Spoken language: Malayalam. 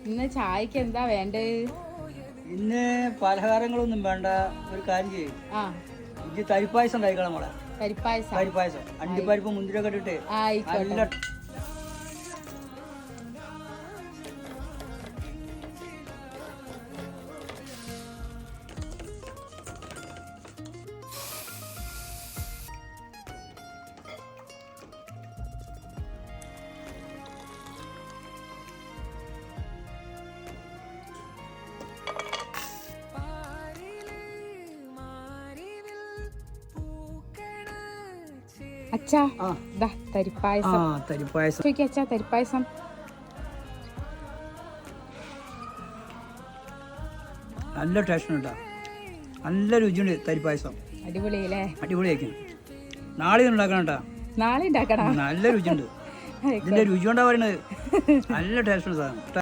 ഇന്ന് ചായക്ക് എന്താ വേണ്ടത്? ഇന്ന് പലഹാരങ്ങളൊന്നും വേണ്ട, ഒരു കാര്യം ചെയ്യും. ഇത് തരിപ്പായസം ഉണ്ടായിക്കണം മോളെ. തരിപ്പായസം അണ്ടിപ്പരിപ്പ് മുന്തിരിയൊക്കെ ഇട്ടിട്ട് നല്ല. അച്ഛാ തരിപ്പായസം. അച്ഛാ തരിപ്പായസം നല്ല ടേസ്റ്റ് ഉണ്ടാ, നല്ല രുചിയുണ്ട് തരിപ്പായസം. അടിപൊളിയല്ലേ? അടിപൊളിയായിരിക്കും. നാളെ ഉണ്ടാക്കണം കേട്ടാ. നാളെ ഉണ്ടാക്കണം. നല്ല രുചിയുണ്ട്. ഇതിന്റെ രുചി കൊണ്ടാ പറയുന്നത്. നല്ല ടേസ്റ്റ് ഉണ്ട് സാധനം.